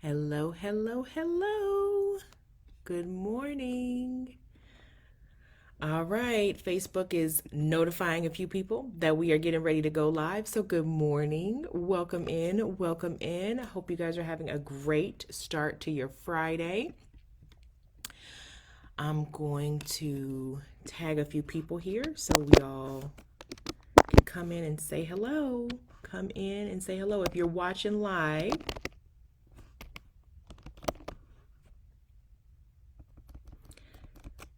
Hello, hello, hello. Good morning. All right, Facebook is notifying a few people that we are getting ready to go live. So, good morning. Welcome in. Welcome in. I hope you guys are having a great start to your Friday. I'm going to tag a few people here so we all can come in and say hello. Come in and say hello. If you're watching live,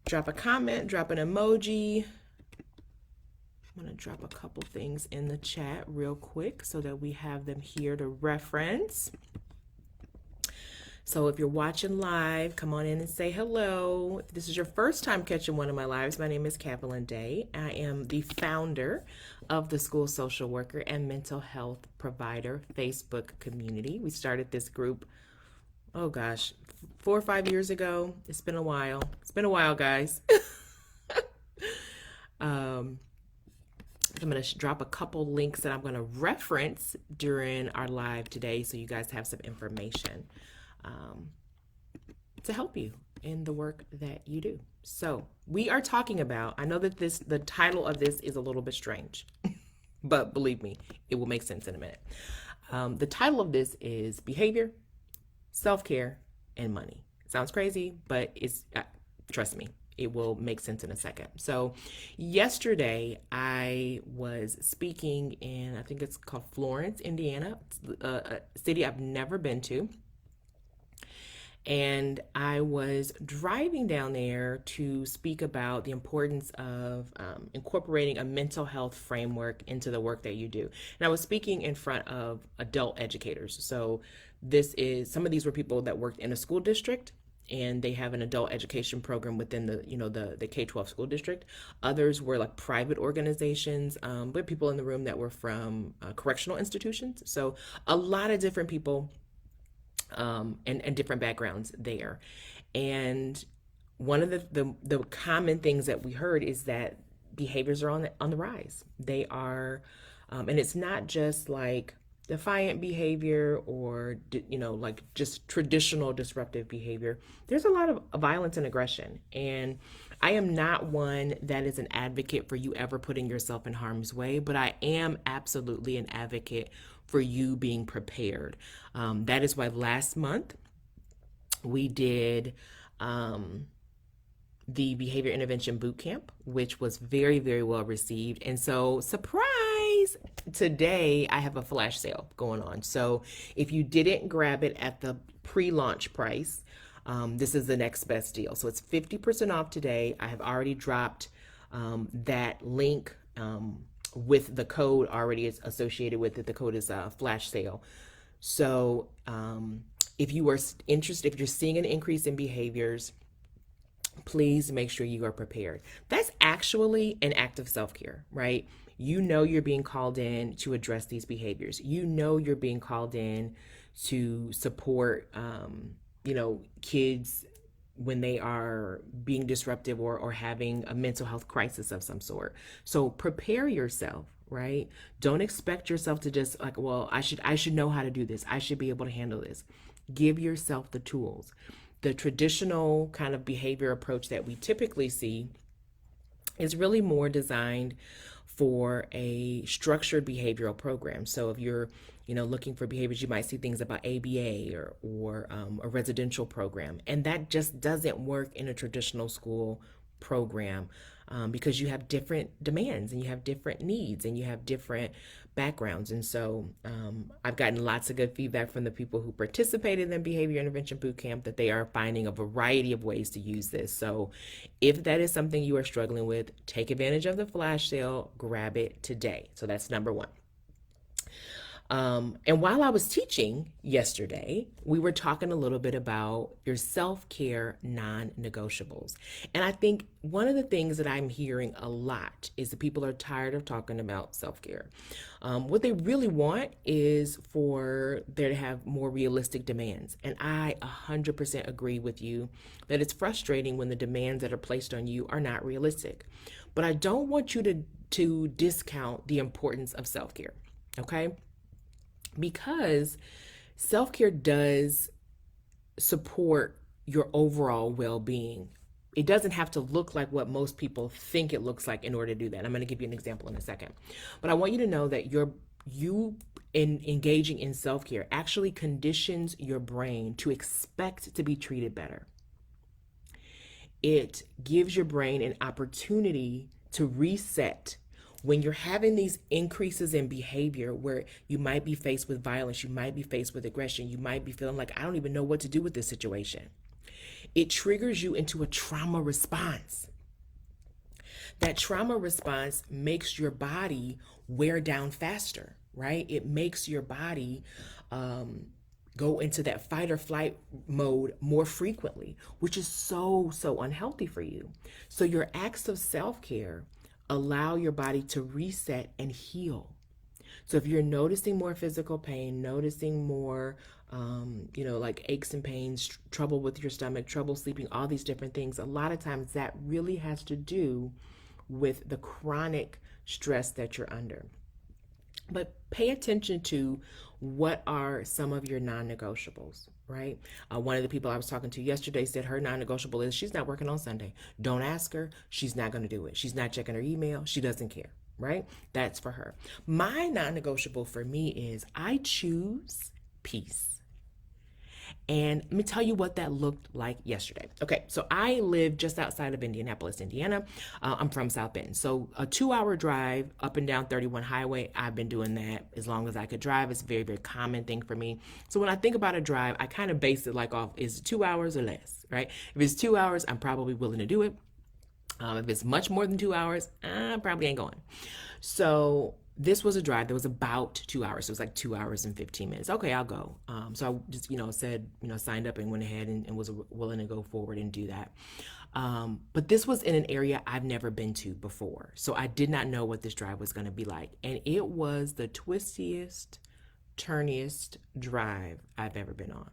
drop a comment, drop an emoji. I'm going to drop a couple things in the chat real quick so that we have them here to reference. So if you're watching live, come on in and say hello. If this is your first time catching one of my lives, my name is Kathleen Day. I am the founder of the School Social Worker and Mental Health Provider Facebook community. We started this group, oh gosh, 4 or 5 years ago. It's been a while. It's been a while, guys. I'm going to drop a couple links that I'm going to reference during our live today so you guys have some information to help you in the work that you do. So we are talking about, I know that the title of this is a little bit strange, but believe me, it will make sense in a minute. The title of this is Behavior, Self-Care, and Money. Sounds crazy, but it's trust me, it will make sense in a second. So yesterday I was speaking in, I think it's called Florence, Indiana. It's a city I've never been to. And I was driving down there to speak about the importance of incorporating a mental health framework into the work that you do. And I was speaking in front of adult educators. So some of these were people that worked in a school district, and they have an adult education program within the K-12 school district. Others were like private organizations, but people in the room that were from correctional institutions. So a lot of different people and different backgrounds there. And one of the common things that we heard is that behaviors are on the rise. They are, and it's not just like defiant behavior or like just traditional disruptive behavior. There's a lot of violence and aggression, and I am not one that is an advocate for you ever putting yourself in harm's way, but I am absolutely an advocate for you being prepared. That is why last month we did the behavior intervention boot camp, which was very, very well received. And so, surprise, today I have a flash sale going on. So if you didn't grab it at the pre-launch price, this is the next best deal. So it's 50% off today. I have already dropped that link with the code already is associated with it. The code is flash sale. So if you are interested, if you're seeing an increase in behaviors, please make sure you are prepared. That's actually an act of self-care, right? You know you're being called in to address these behaviors. You know you're being called in to support, kids when they are being disruptive or having a mental health crisis of some sort. So prepare yourself, right? Don't expect yourself to just like, well, I should know how to do this. I should be able to handle this. Give yourself the tools. The traditional kind of behavior approach that we typically see is really more designed for a structured behavioral program. So if you're looking for behaviors, you might see things about ABA or a residential program, and that just doesn't work in a traditional school program because you have different demands and you have different needs and you have different backgrounds. And so I've gotten lots of good feedback from the people who participated in behavior intervention bootcamp that they are finding a variety of ways to use this. So if that is something you are struggling with, take advantage of the flash sale, grab it today. So that's number one. And while I was teaching yesterday, we were talking a little bit about your self-care non-negotiables. And I think one of the things that I'm hearing a lot is that people are tired of talking about self-care. What they really want is for there to have more realistic demands. And I 100% agree with you that it's frustrating when the demands that are placed on you are not realistic. But I don't want you to discount the importance of self-care, okay? Because self-care does support your overall well-being. It doesn't have to look like what most people think it looks like in order to do that. I'm going to give you an example in a second. But I want you to know that you in engaging in self-care actually conditions your brain to expect to be treated better. It gives your brain an opportunity to reset when you're having these increases in behavior where you might be faced with violence, you might be faced with aggression, you might be feeling like, I don't even know what to do with this situation. It triggers you into a trauma response. That trauma response makes your body wear down faster, right? It makes your body go into that fight or flight mode more frequently, which is so unhealthy for you. So your acts of self-care allow your body to reset and heal. So if you're noticing more physical pain, noticing more, like aches and pains, trouble with your stomach, trouble sleeping, all these different things, a lot of times that really has to do with the chronic stress that you're under. But pay attention to what are some of your non-negotiables, right? One of the people I was talking to yesterday said her non-negotiable is she's not working on Sunday. Don't ask her. She's not going to do it. She's not checking her email. She doesn't care, right? That's for her. My non-negotiable for me is I choose peace. And let me tell you what that looked like yesterday. Okay, so I live just outside of Indianapolis, Indiana. I'm from South Bend. So a 2-hour drive up and down 31 Highway, I've been doing that as long as I could drive. It's a very, very common thing for me. So when I think about a drive, I kind of base it like off, is it 2 hours or less, right? If it's 2 hours, I'm probably willing to do it. If it's much more than 2 hours, I probably ain't going. So this was a drive that was about 2 hours. So it was like 2 hours and 15 minutes. Okay, I'll go. So I just, said, signed up and went ahead and was willing to go forward and do that. But this was in an area I've never been to before. So I did not know what this drive was going to be like. And it was the twistiest, turniest drive I've ever been on.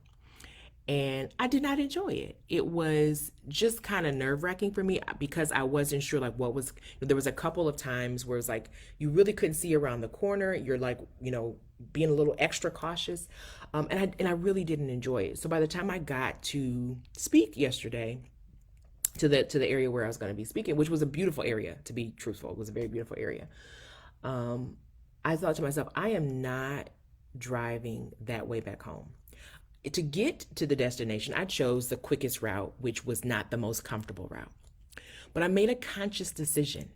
And I did not enjoy it. It was just kind of nerve-wracking for me because I wasn't sure like what was, there was a couple of times where it's like you really couldn't see around the corner. You're like, being a little extra cautious. And I really didn't enjoy it. So by the time I got to speak yesterday to the area where I was going to be speaking, which was a beautiful area, to be truthful, it was a very beautiful area. I thought to myself, I am not driving that way back home. To get to the destination, I chose the quickest route, which was not the most comfortable route. But I made a conscious decision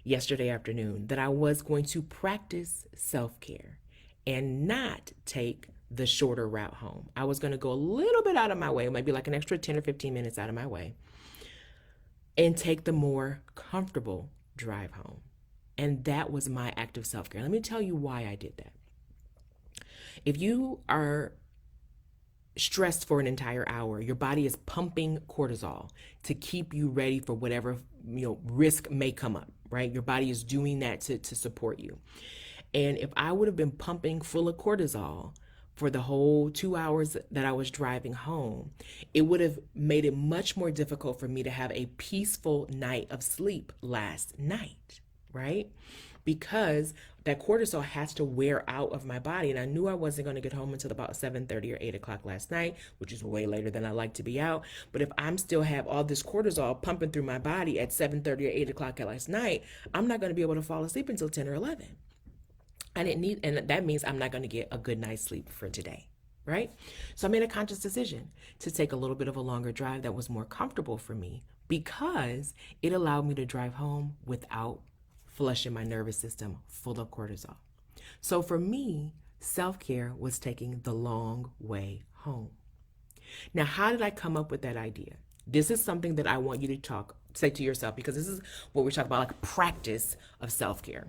yesterday afternoon that I was going to practice self-care and not take the shorter route home. I was going to go a little bit out of my way, maybe like an extra 10 or 15 minutes out of my way, and take the more comfortable drive home. And that was my act of self-care. Let me tell you why I did that. If you are stressed for an entire hour, your body is pumping cortisol to keep you ready for whatever risk may come up, right? Your body is doing that to support you. And if I would have been pumping full of cortisol for the whole 2 hours that I was driving home, it would have made it much more difficult for me to have a peaceful night of sleep last night, right? Because that cortisol has to wear out of my body. And I knew I wasn't going to get home until about 7:30 or 8 o'clock last night, which is way later than I like to be out. But if I'm still have all this cortisol pumping through my body at 7:30 or 8 o'clock at last night, I'm not going to be able to fall asleep until 10 or 11. And that means I'm not going to get a good night's sleep for today, right? So I made a conscious decision to take a little bit of a longer drive that was more comfortable for me because it allowed me to drive home without flushing my nervous system full of cortisol. So for me, self-care was taking the long way home. Now, how did I come up with that idea? This is something that I want you to say to yourself, because this is what we're talking about, like practice of self-care.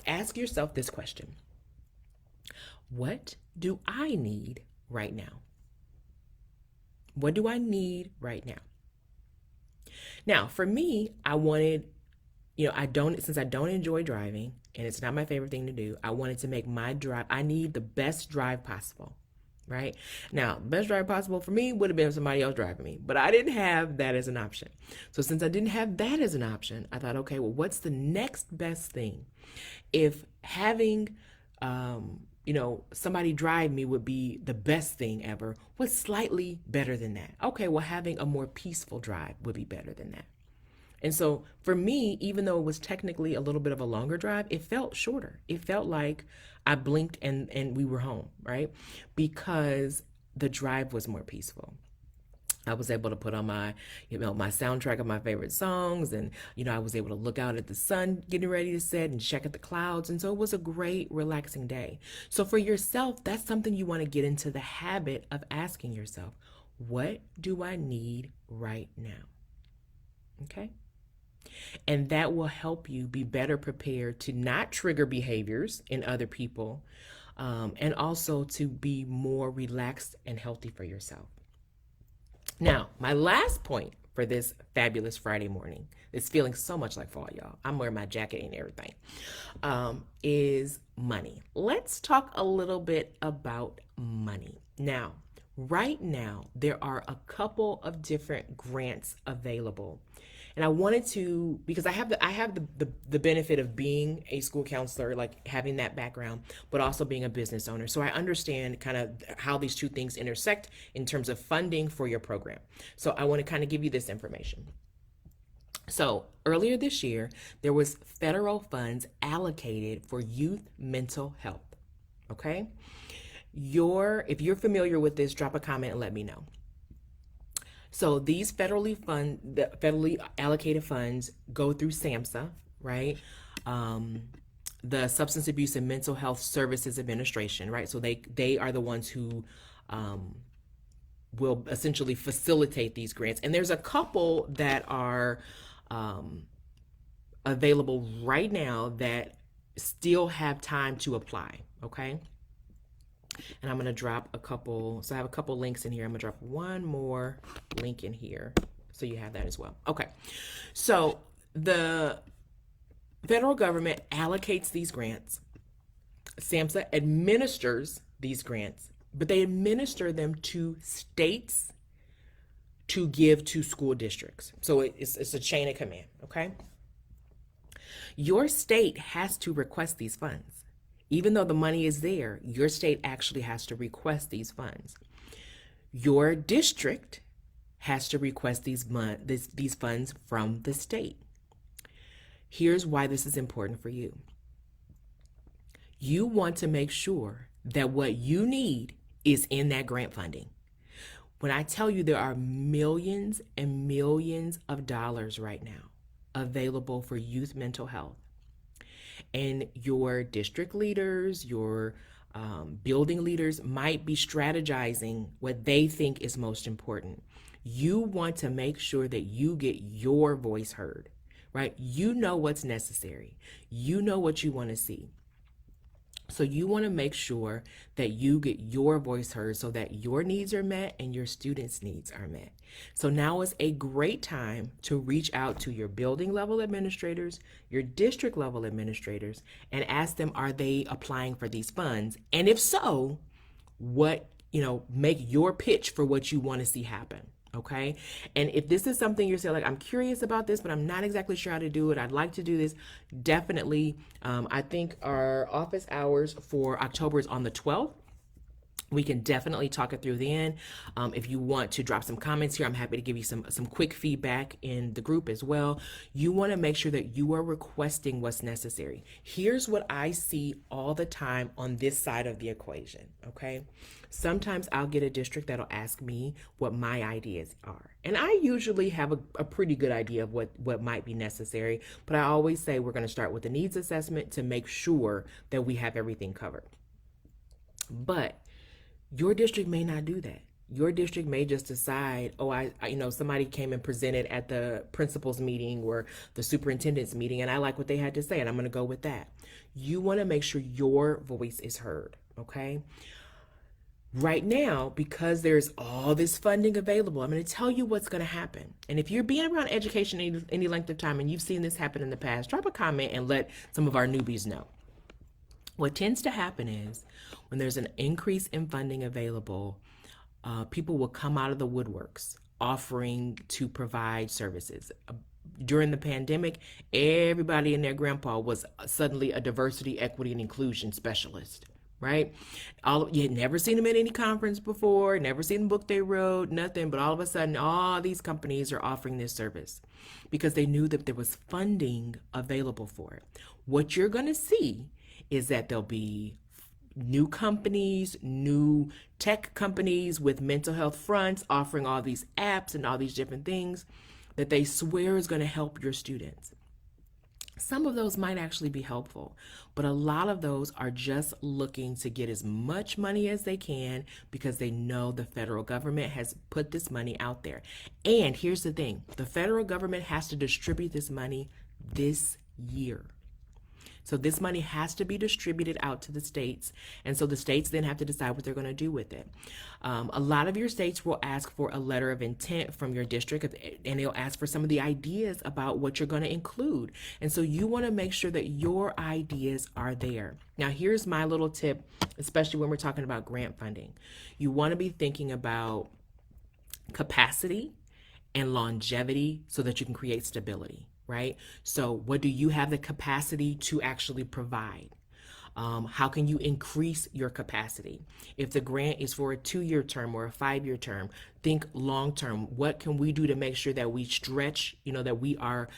Ask yourself this question: what do I need right now? What do I need right now? Now, for me, I wanted, since I don't enjoy driving and it's not my favorite thing to do, I wanted to make my drive, I need the best drive possible, right? Now, the best drive possible for me would have been somebody else driving me, but I didn't have that as an option. So since I didn't have that as an option, I thought, okay, well, what's the next best thing? If having somebody drive me would be the best thing ever. What's slightly better than that? Okay, well, having a more peaceful drive would be better than that. And so for me, even though it was technically a little bit of a longer drive, it felt shorter. It felt like I blinked and we were home, right? Because the drive was more peaceful. I was able to put on my soundtrack of my favorite songs, and I was able to look out at the sun getting ready to set and check at the clouds, and so it was a great, relaxing day. So for yourself, that's something you want to get into the habit of asking yourself, what do I need right now? Okay, and that will help you be better prepared to not trigger behaviors in other people, and also to be more relaxed and healthy for yourself. Now, my last point for this fabulous Friday morning, it's feeling so much like fall, y'all. I'm wearing my jacket and everything, is money. Let's talk a little bit about money. Now, right now, there are a couple of different grants available. And I wanted to, because I have the benefit of being a school counselor, like having that background, but also being a business owner. So I understand kind of how these two things intersect in terms of funding for your program. So I want to kind of give you this information. So earlier this year, there was federal funds allocated for youth mental health. Okay. If you're familiar with this, drop a comment and let me know. So these federally allocated funds go through SAMHSA, right? The Substance Abuse and Mental Health Services Administration, right? So they are the ones who will essentially facilitate these grants. And there's a couple that are available right now that still have time to apply, okay? And I'm going to drop a couple. So I have a couple links in here. I'm going to drop one more link in here so you have that as well. Okay. So the federal government allocates these grants. SAMHSA administers these grants, but they administer them to states to give to school districts. So it's a chain of command. Okay. Your state has to request these funds. Even though the money is there, your state actually has to request these funds. Your district has to request these funds from the state. Here's why this is important for you. You want to make sure that what you need is in that grant funding. When I tell you there are millions and millions of dollars right now available for youth mental health, and your district leaders, your building leaders might be strategizing what they think is most important. You want to make sure that you get your voice heard, right? You know what's necessary. You know what you want to see. So you want to make sure that you get your voice heard so that your needs are met and your students' needs are met. So now is a great time to reach out to your building level administrators, your district level administrators, and ask them, are they applying for these funds? And if so, make your pitch for what you want to see happen. Okay. And if this is something you're saying, like, I'm curious about this, but I'm not exactly sure how to do it, I'd like to do this, definitely. I think our office hours for October is on the 12th. We can definitely talk it through then. If you want to drop some comments here, I'm happy to give you some quick feedback in the group as well. You want to make sure that you are requesting what's necessary. Here's what I see all the time on this side of the equation, okay? Sometimes I'll get a district that'll ask me what my ideas are. And I usually have a pretty good idea of what might be necessary, but I always say we're going to start with the needs assessment to make sure that we have everything covered. But your district may not do that. Your district may just decide, somebody came and presented at the principal's meeting or the superintendent's meeting, and I like what they had to say, and I'm going to go with that. You want to make sure your voice is heard, okay? Right now, because there's all this funding available, I'm going to tell you what's going to happen. And if you're being around education any length of time and you've seen this happen in the past, drop a comment and let some of our newbies know. What tends to happen is when there's an increase in funding available, people will come out of the woodworks offering to provide services. During the pandemic, everybody and their grandpa was suddenly a diversity, equity, and inclusion specialist, right? You had never seen them at any conference before, never seen the book they wrote, nothing, but all of a sudden, all these companies are offering this service because they knew that there was funding available for it. What you're going to see is that there'll be new companies, new tech companies with mental health fronts offering all these apps and all these different things that they swear is going to help your students. Some of those might actually be helpful, but a lot of those are just looking to get as much money as they can because they know the federal government has put this money out there. And here's the thing, the federal government has to distribute this money this year. So this money has to be distributed out to the states, and so the states then have to decide what they're going to do with it. A lot of your states will ask for a letter of intent from your district, and they'll ask for some of the ideas about what you're going to include. And so you want to make sure that your ideas are there. Now, here's my little tip, especially when we're talking about grant funding. You want to be thinking about capacity and longevity so that you can create stability. Right? So what do you have the capacity to actually provide? How can you increase your capacity? If the grant is for a 2-year term or a 5-year term, think long term. What can we do to make sure that we stretch, that we are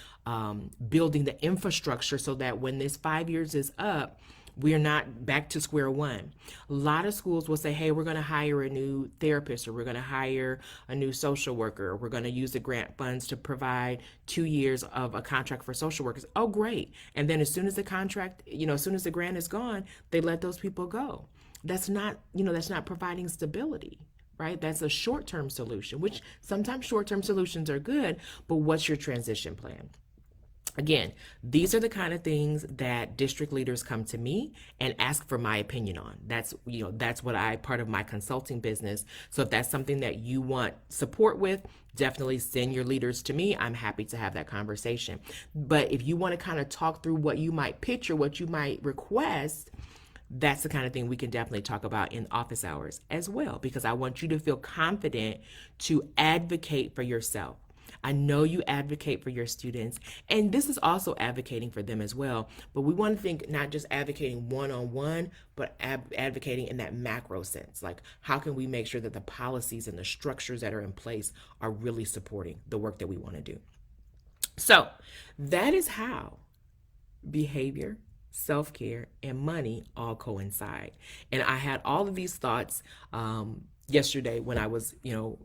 building the infrastructure so that when this 5 years is up, we're not back to square one. A lot of schools will say, hey, we're going to hire a new therapist, or we're going to hire a new social worker, or we're going to use the grant funds to provide 2 years of a contract for social workers. Oh, great. And then as soon as the contract, as soon as the grant is gone, they let those people go. That's not providing stability. Right? That's a short-term solution, which sometimes short-term solutions are good, but what's your transition plan? Again, these are the kind of things that district leaders come to me and ask for my opinion on. That's what part of my consulting business. So if that's something that you want support with, definitely send your leaders to me. I'm happy to have that conversation. But if you want to kind of talk through what you might pitch or what you might request, that's the kind of thing we can definitely talk about in office hours as well, because I want you to feel confident to advocate for yourself. I know you advocate for your students, and this is also advocating for them as well. But we want to think not just advocating one-on-one, but advocating in that macro sense. Like, how can we make sure that the policies and the structures that are in place are really supporting the work that we want to do? So that is how behavior, self-care, and money all coincide. And I had all of these thoughts yesterday when I was,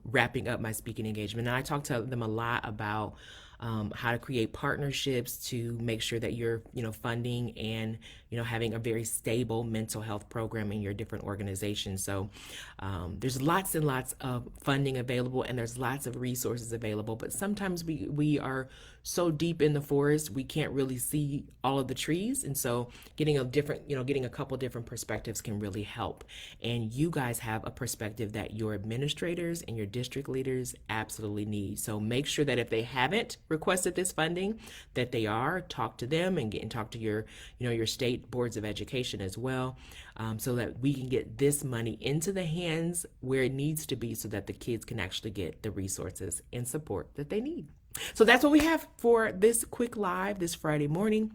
wrapping up my speaking engagement. And I talked to them a lot about how to create partnerships to make sure that you're, funding and, having a very stable mental health program in your different organizations. So there's lots and lots of funding available, and there's lots of resources available. But sometimes we are so deep in the forest, we can't really see all of the trees. And so getting a couple different perspectives can really help. And you guys have a perspective that your administrators and your district leaders absolutely need. So make sure that if they haven't requested this funding, that they talk to them and talk to your state boards of education as well, so that we can get this money into the hands where it needs to be so that the kids can actually get the resources and support that they need. So that's what we have for this quick live this Friday morning.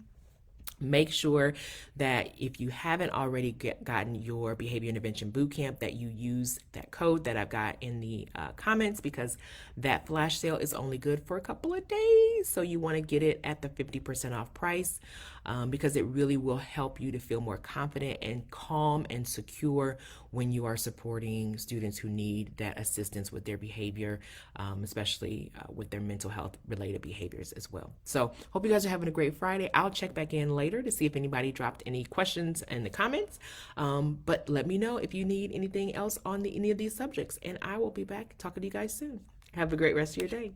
Make sure that if you haven't already gotten your behavior intervention bootcamp, that you use that code that I've got in the comments, because that flash sale is only good for a couple of days. So you want to get it at the 50% off price, because it really will help you to feel more confident and calm and secure when you are supporting students who need that assistance with their behavior, especially with their mental health related behaviors as well. So hope you guys are having a great Friday. I'll check back in later to see if anybody dropped any questions in the comments, but let me know if you need anything else on any of these subjects, and I will be back talking to you guys soon. Have a great rest of your day.